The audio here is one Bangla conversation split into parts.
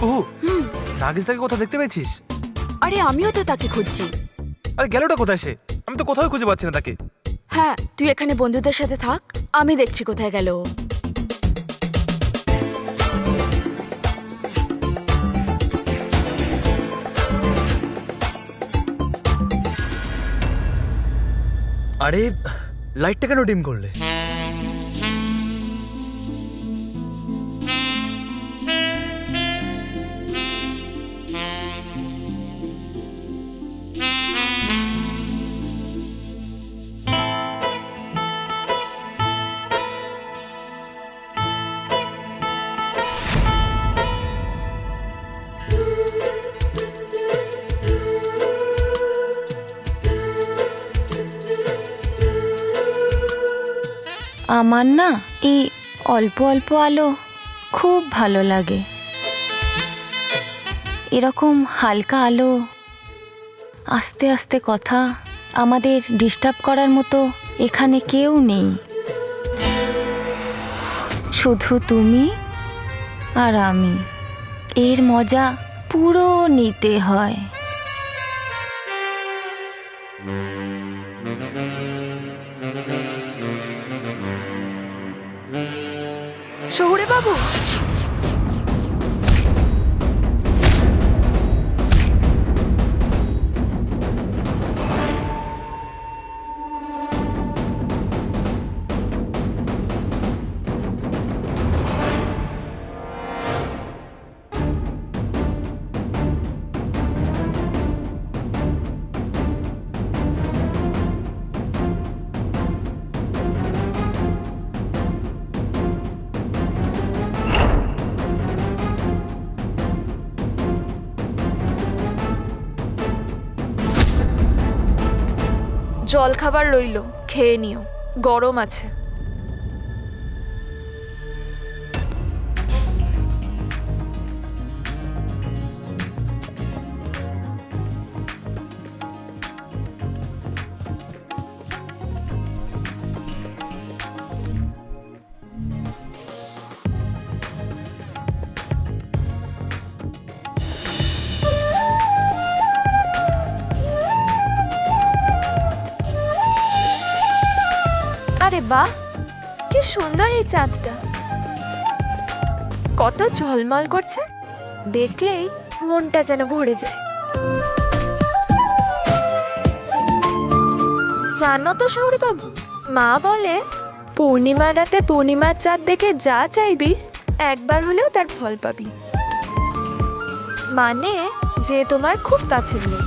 কুহু, নাগিসদাকে কোথাও দেখতে পেয়েছিস? আরে আমিও তো তাকে খুঁজছি। আরে গেলটা কোথায় সে? আমি তো কোথাও খুঁজে পাচ্ছি না তাকে। হ্যাঁ, তুই এখানে বন্ধুদের সাথে থাক, আমি দেখছি কোথায় গেল ও। আরে লাইটটা কেন ডিম করলে? আমার না এই অল্প অল্প আলো খুব ভালো লাগে। এরকম হালকা আলো, আস্তে আস্তে কথা, আমাদের ডিস্টার্ব করার মতো এখানে কেউ নেই, শুধু তুমি আর আমি। এর মজা পুরো নিতে হয়। শহুরে বাবু, জল খাবার রইল, খেয়ে নিও, গরম আছে। আরে বাহ, কি সুন্দর এই চাঁদটা, কত ঝলমল করছে, দেখলেই মনটা যেন ভরে যায়। জানো তো শহুরে বাবু, মা বলে পূর্ণিমার রাতে পূর্ণিমার চাঁদ দেখে যা চাইবি একবার হলেও তার ফল পাবি, মানে যে তোমার খুব কাছের লোক।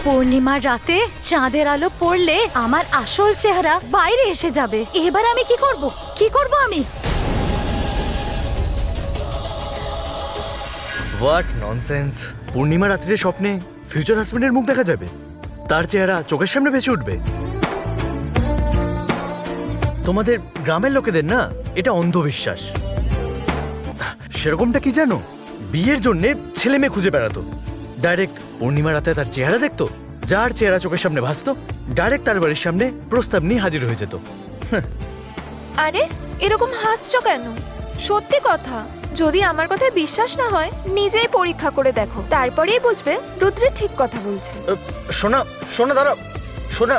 পূর্ণিমার রাতে চাঁদের আলো পড়লে আমার আসল চেহারা বাইরে এসে যাবে। এবার আমি কি করব? কি করব আমি? What nonsense! পূর্ণিমা রাত্রিরে স্বপ্নে ফিউচার হাজবেন্ডের মুখ দেখা যাবে, তার চেহারা চোখের সামনে ভেসে উঠবে। তোমাদের গ্রামের লোকেদের না এটা অন্ধবিশ্বাস। সেরকমটা কি জানো, বিয়ের জন্য ছেলে মেয়ে খুঁজে বেড়াতো, ডাইরেক্ট পূর্ণিমা রাতে তার চেহারা দেখতো, যার চেহারা চোখের সামনে ভাসতো ডাইরেক্ট তার বাড়ির সামনে প্রস্তাব নিয়ে হাজির হয়ে যেত। আরে এরকম হাসছো কেন? সত্যি কথা, যদি আমার কথায় বিশ্বাস না হয় নিজেই পরীক্ষা করে দেখো, তারপরেই বুঝবে রুদ্রে ঠিক কথা বলছে। সোনা সোনা দাঁড়াও, সোনা।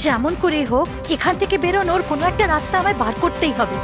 যেমন করেই হোক এখান থেকে বেরোনোর কোনো একটা রাস্তা আমায় বার করতেই হবে।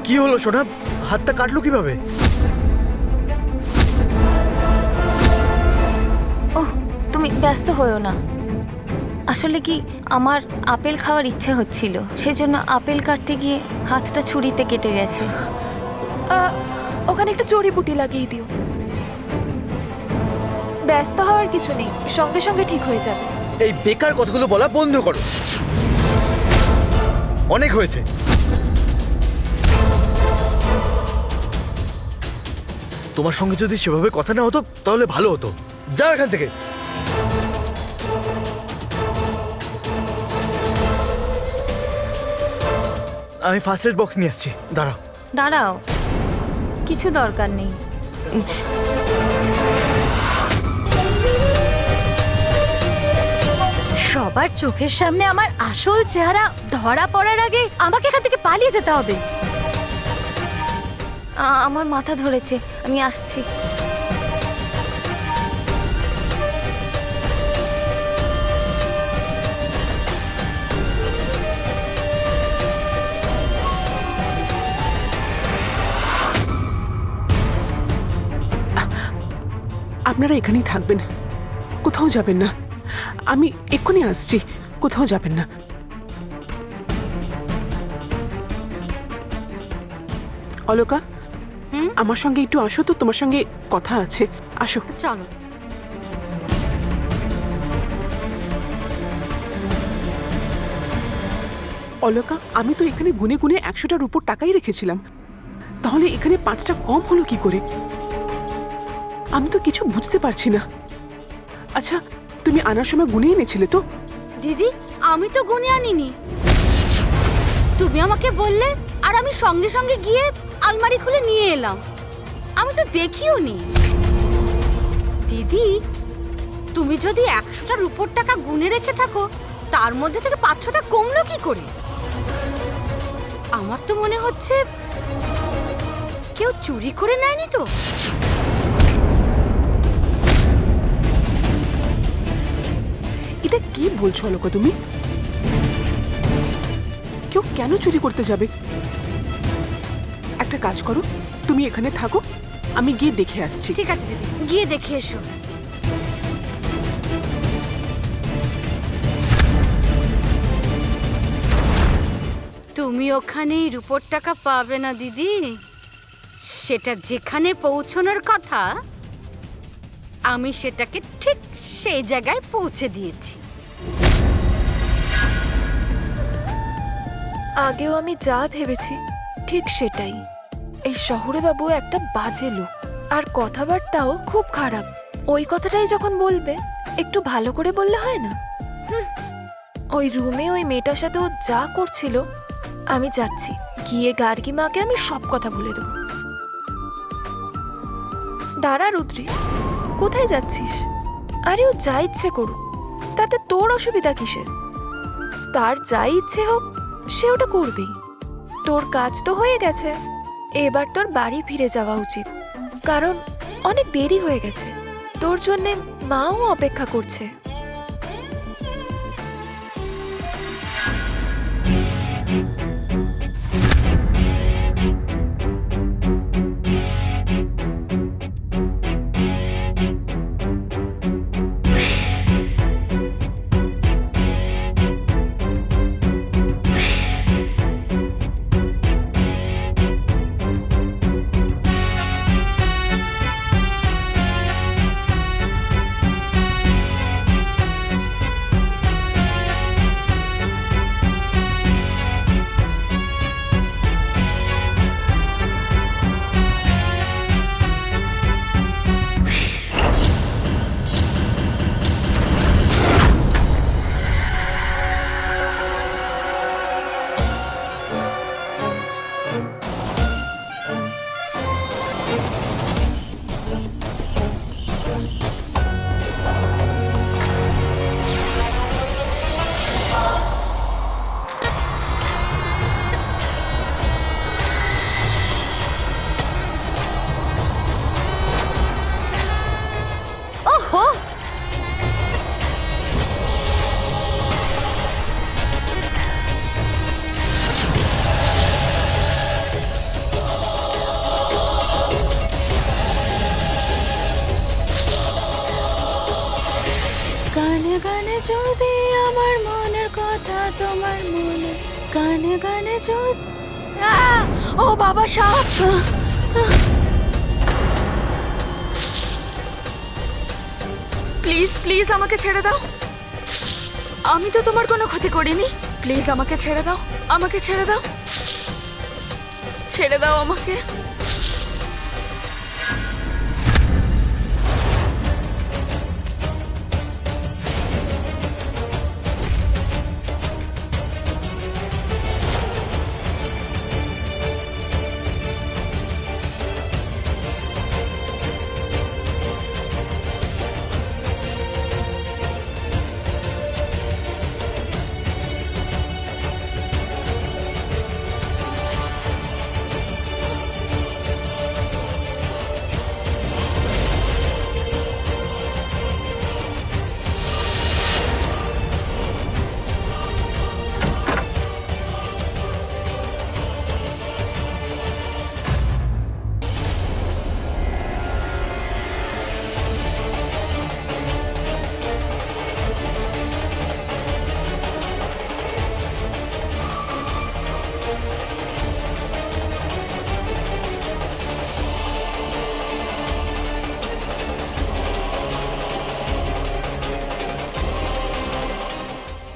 কি হলো সোনা, হাতটা কাটলো কিভাবে? ওহ, তুমি ব্যস্ত হয়েও না। আসলে কি, আমার আপেল খাওয়ার ইচ্ছে হচ্ছিল, সেজন্য আপেল কাটতে গিয়ে হাতটা ছুরিতে কেটে গেছে। ওখানে একটা জড়িবুটি লাগিয়ে দিও। ব্যস্ত হওয়ার কিছু নেই, সঙ্গে সঙ্গে ঠিক হয়ে যাবে। এই বেকার কথাগুলো বলা বন্ধ করো, অনেক হয়েছে। তোমার সঙ্গে যদি সেভাবে কথা না হতো তাহলে ভালো হতো। যাও এখান থেকে। আমি ফার্স্ট এড বক্স নিয়ে আসছি, দাঁড়াও। দাঁড়াও, কিছু দরকার নেই। সবার চোখের সামনে আমার আসল চেহারা ধরা পড়ার আগে আমাকে এখান থেকে পালিয়ে যেতে হবে। আমার মাথা ধরেছে, আমি আসছি। আপনারা এখানেই থাকবেন, কোথাও যাবেন না। আমি এক্ষুনি আসছি, কোথাও যাবেন না। অলকা, আমার সঙ্গে একটু আসো তো, তোমার সঙ্গে কথা আছে, আসো। চলো। অলকা, আমি তো এখানে গুনে গুনে 100টার উপর টাকাই রেখেছিলাম, তাহলে এখানে 5টা কম হলো কি করে? আমি তো কিছু বুঝতে পারছি না। আচ্ছা, তুমি আনার সময় গুনে এনেছিলে তো? দিদি, আমি তো গুনে আনিনি, তুমি আমাকে বললে আর আমি সঙ্গে সঙ্গে গিয়ে আলমারি খুলে নিয়ে এলাম। আমি তো দেখিও নি। দিদি, তুমি যদি 100টার উপর টাকা গুনে রেখে থাকো, তার মধ্যে থেকে 500টা কমলো কি করে? আমার তো মনে হচ্ছে কেউ চুরি করে নেয়নি তো। এটা কি বলছো অলকা তুমি? কেউ কেন চুরি করতে যাবে? একটা কাজ করো, তুমি এখানে থাকো, আমি গিয়ে দেখে আসছি। ঠিক আছে দিদি, গিয়ে দেখে এসো। তুমি ওখানে রূপোর টাকা পাবে না দিদি, সেটা যেখানে পৌঁছানোর কথা আমি সেটাকে ঠিক সেই জায়গায় পৌঁছে দিয়েছি। আগেও আমি যা ভেবেছি ঠিক সেটাই। এই শহুরে বাবু একটা বাজে লোক, আর কথাবার্তাও খুব খারাপ। ওই কথাটাই যখন বলবে একটু ভালো করে বললে হয় না? ওই রুমে ওই মেয়েটার সাথে ও যা করছিল, আমি যাচ্ছি, গিয়ে গার্গী মাকে আমি সব কথা বলে দেবো। দাঁড়া রুদ্রি, কোথায় যাচ্ছিস? আরে ও যা ইচ্ছে করুক, তাতে তোর অসুবিধা কিসের? তার যা ইচ্ছে হোক সে ওটা করবেই। তোর কাজ তো হয়ে গেছে, এবার তোর বাড়ি ফিরে যাওয়া উচিত, কারণ অনেক দেরি হয়ে গেছে। তোর জন্যে মাও অপেক্ষা করছে। গানে গানে যদি আমার মনের কথা তোমার মনে গানে গানে যদি ও বাবা সাপ প্লিজ প্লিজ আমাকে ছেড়ে দাও আমি তো তোমার কোনো ক্ষতি করিনি প্লিজ আমাকে ছেড়ে দাও আমাকে ছেড়ে দাও ছেড়ে দাও আমাকে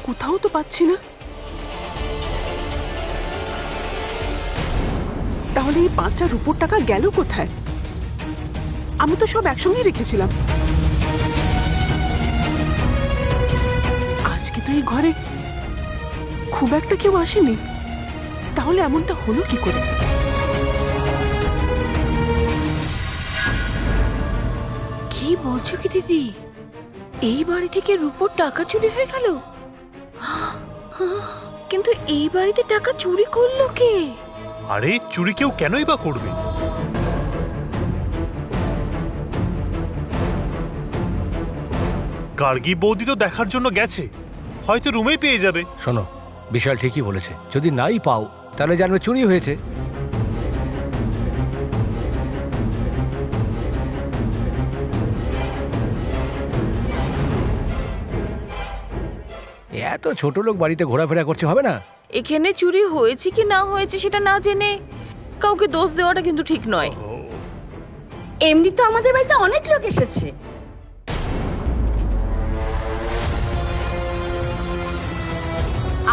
কোথাও তো পাচ্ছি না। তাহলে এই 5টা রূপোর টাকা গেল কোথায়? আমি তো সব একসঙ্গেই রেখেছিলাম। আজকে তো এই ঘরে খুব একটা কেউ আসেনি, তাহলে এমনটা হলো কি করে? কি বলছো কি দিদি এই বাড়ি থেকে রূপোর টাকা চুরি হয়ে গেল কিন্তু এই বাড়িতে টাকা চুরি করলো কে আরে চুরি কেউ কেনই বা করবে? গার্গী বৌদি তো দেখার জন্য গেছে, হয়তো রুমেই পেয়ে যাবে। শোনো, বিশাল ঠিকই বলেছে, যদি নাই পাও তাহলে জানবে চুরি হয়েছে। এত ছোট লোক বাড়িতে ঘোরাফেরা করছে, হবে না? এখানে চুরি হয়েছে কি না হয়েছে সেটা না জেনে কাউকে দোষ দেওয়াটা কিন্তু ঠিক নয়। এমনি তো আমাদের বাড়িতে অনেক লোক এসেছে।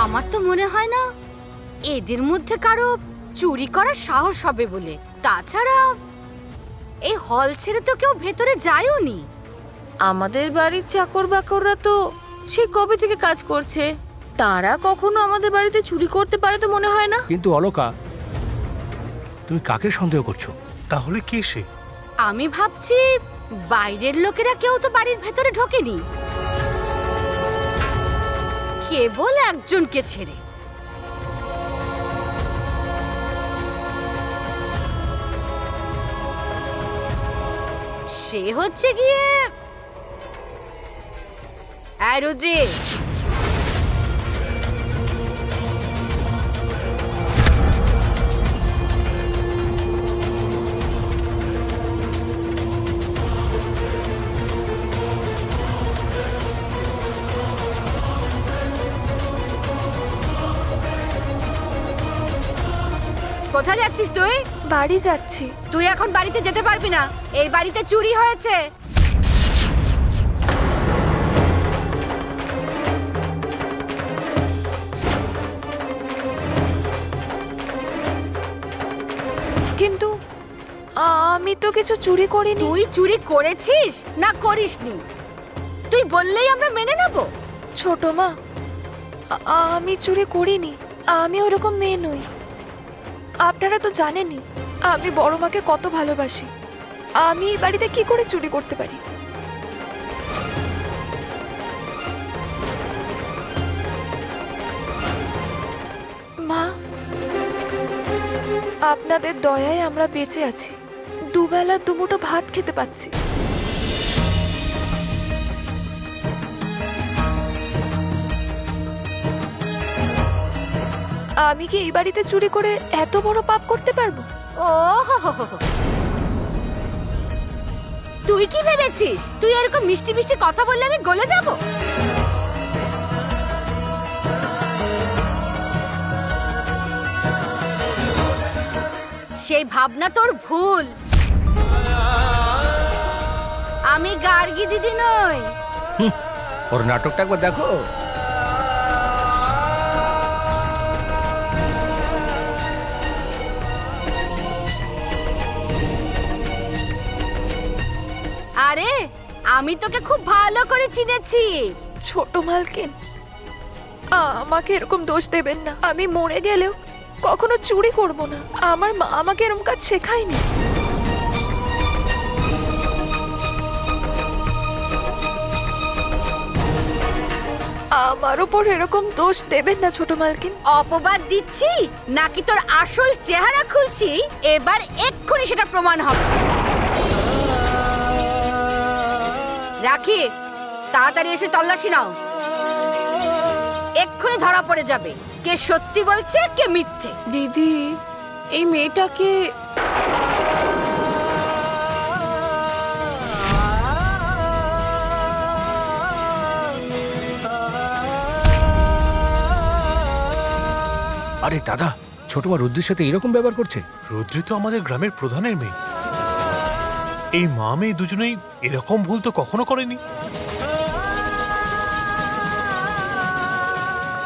আমার তো মনে হয় না এদের মধ্যে কারো চুরি করার সাহস হবে বলে। তাছাড়া এই হল ছেড়ে তো কেউ ভেতরে যায়ও নি। আমাদের বাড়ির চাকর বাকররা তো সেই কবে থেকে কাজ করছে, তারা কখনো আমাদের বাড়িতে চুরি করতে পারে তো মনে হয় না। কিন্তু অলকা, তুমি কাকে সন্দেহ করছো? তাহলে কে সে? আমি ভাবছি বাইরের লোকেরা কেউ তো বাড়ির ভেতরে ঢোকেনি, কেবল একজনকে ছেড়ে। সে হচ্ছে গিয়ে রুদ্রি। কোথায় যাচ্ছিস তুই? বাড়ি যাচ্ছি। তুই এখন বাড়িতে যেতে পারবি না, এই বাড়িতে চুরি হয়েছে। কিন্তু আমি তো কিছু চুরি করিনি। তুই চুরি করেছিস না করিসনি তুই বললেই আমরা মেনে নেব। ছোট মা, আমি চুরি করিনি, আমি ওরকম মেয়ে নই। আপনারা তো জানেনই আমি বড় মাকে কত ভালোবাসি। আমি এই বাড়িতে কি করে চুরি করতে পারি? মা, আপনাদের দয়ায় আমরা বেঁচে আছি, দুবেলা দুমুঠো ভাত খেতে পাচ্ছি। আমি কি এই বাড়িতে চুরি করে এত বড় পাপ করতে পারবো? ও হো হো হো। তুই কি ভেবেছিস তুই এরকম মিষ্টি মিষ্টি কথা বললে আমি গলে যাব? সেই ভাবনা তোর ভুল। আমি গার্গী দিদি নই। ওর নাটকটা একবার দেখো। আরে আমি তোকে খুব ভালো করে চিনেছি। ছোট মালকিন, আমাকে এরকম দোষ দেবেন না। আমি মরে গেলেও কখনো চুরি করব না। আমার মা আমাকে এরকম কাজ শেখায়নি। আমার উপর এরকম দোষ দেবেন না ছোট মালকিন। অপবাদ দিচ্ছি নাকি তোর আসল চেহারা খুলছি? এবার এক্ষুনি সেটা প্রমাণ হবে। রাখি, তাড়াতাড়ি এসে তল্লাশি নাও। এক্ষুনি ধরা পড়ে যাবে কে সত্যি বলছে কে মিথ্যে। দিদি, এই মেয়েটাকে আরে দাদা, ছোট মা রুদ্রের সাথে এরকম ব্যবহার করছে? রুদ্রি তো আমাদের গ্রামের প্রধানের মেয়ে। এই মা মেয়ে দুজনেই এরকম ভুল তো কখনো করেনি।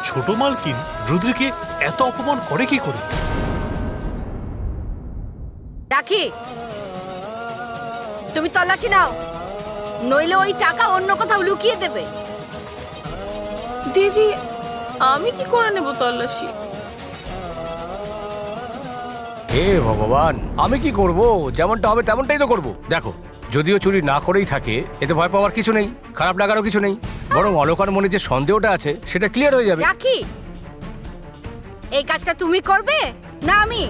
ছোট মালকিন রুদ্রিকে এত অপমান করে কি করে? রাখি, তুমি তল্লাশি নাও, নইলে ওই টাকা অন্য কোথাও লুকিয়ে দেবে। দিদি, আমি কি করে নেব তল্লাশি? হে ভগবান, আমি কি করব? যেমনটা হবে তেমনটাই তো করব। দেখো, যদিও চুরি না করেই থাকে এতে ভয় পাওয়ার কিছু নেই, খারাপ লাগারও কিছু নেই। বরং অলকার মনে যে সন্দেহটা আছে সেটা ক্লিয়ার হয়ে যাবে। রাখি, এই কাজটা তুমি করবে না আমি?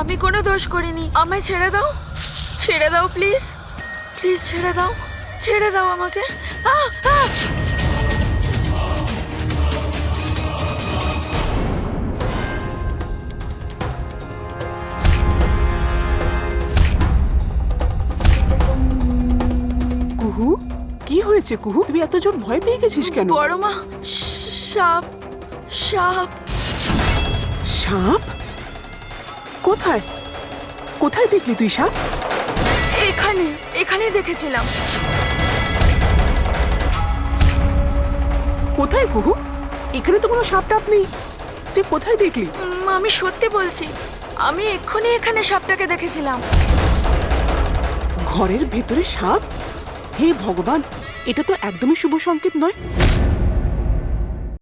আমি কোনো দোষ করিনি, আমায় ছেড়ে দাও, ছেড়ে দাও প্লিজ, প্লিজ ছেড়ে দাও, ছেড়ে দাও আমাকে। আহ, আহ! কুহু, কি হয়েছে কুহু? তুই এত জোর ভয় পেয়ে গেছিস কেন? বড় মা, সাপ, সাপ। সাপ? কোথায় কোথায় দেখলি তুই সাপ? এখানে, এখানেই দেখেছিলাম। কোথায় কুহু? এখানে তো কোনো সাপ টাপ নেই, তুই কোথায় দেখলি? আমি সত্যি বলছি, আমি এক্ষুনি এখানে সাপটাকে দেখেছিলাম। ঘরের ভেতরে সাপ? হে ভগবান, এটা তো একদমই শুভ সংকেত নয়।